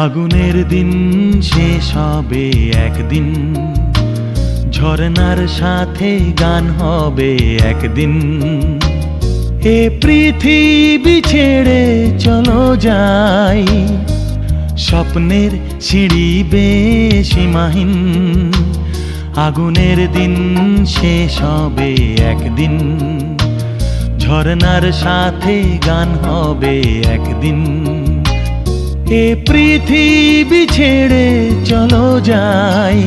আগুনের দিন শেষ হবে একদিন, ঝরনার সাথে গান হবে একদিন। এ পৃথিবী ছেড়ে চলো যাই, স্বপ্নের সিঁড়ি বেয়ে সীমাহীন। আগুনের দিন শেষ হবে একদিন, ঝরনার সাথে গান হবে একদিন। এ পৃথিবী ছেড়ে চলো যাই,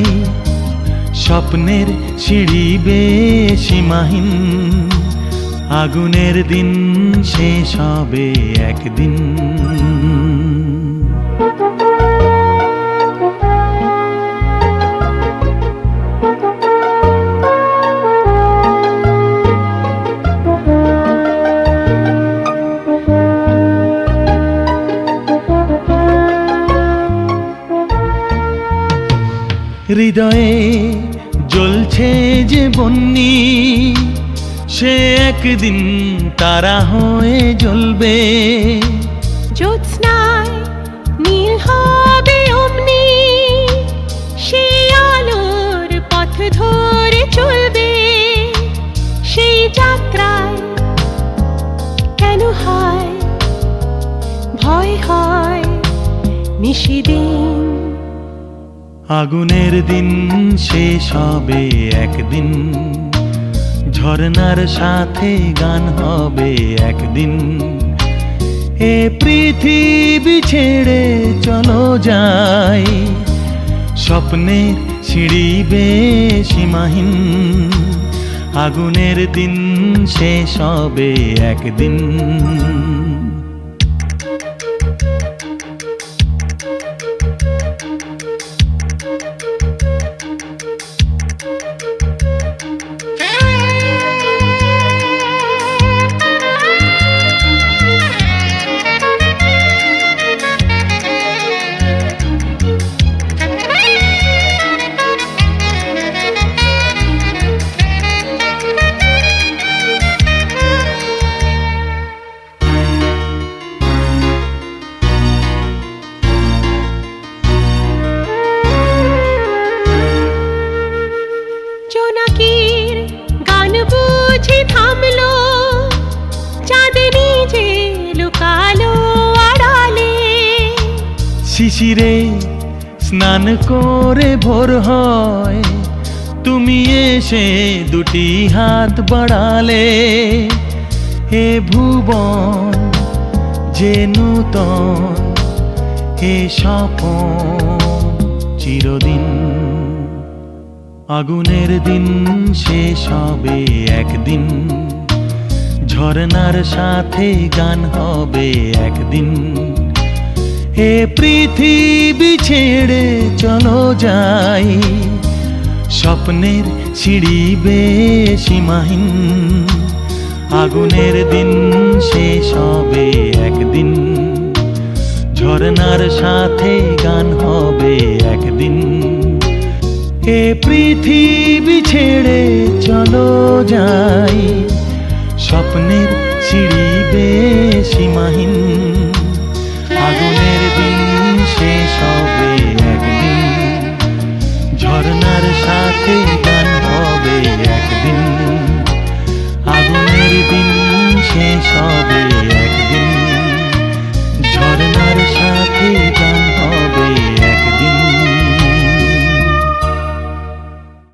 স্বপ্নের সিঁড়ি বেয়ে সীমাহীন। আগুনের দিন শেষ হবে একদিন। হৃদয়ে জ্বলছে যে বন্যি, সে একদিন তারা হয়ে জ্বলবে। জ্যোৎস্নায় নীল হবে অমনি, সেই আলোর পথ ধরে চলবে। সেই যাত্রায় কেন হয় ভয়, হয় নিশিদিন। আগুনের দিন শেষ হবে একদিন, ঝরনার সাথে গান হবে একদিন। এ পৃথিবী ছেড়ে চলো যাই, স্বপ্নের সিঁড়ি বেয়ে সীমাহীন। আগুনের দিন শেষ হবে একদিন। জোনাকির গান বুঝি থামলো, চাঁদনি যে লুকালো আড়ালে। শিশিরে স্নান করে ভোর হয়, তুমি এসে দুটি হাত বাড়ালে। হে ভুবন যে নূতন, হে স্বপন চিরদিন। আগুনের দিন শেষ হবে একদিন, ঝরনার সাথে গান হবে একদিন। এ পৃথিবী ছেড়ে চলো যাই, স্বপ্নের সিঁড়ি বেয়ে সীমাহীন। আগুনের দিন শেষ হবে একদিন, ঝরনার সাথে গান হবে একদিন। এ পৃথিবী ছেড়ে চলো যাই, স্বপ্নের সিঁড়ি বেয়ে সীমাহীন। আগুনের দিন শেষ হবে একদিন, ঝরনার সাথে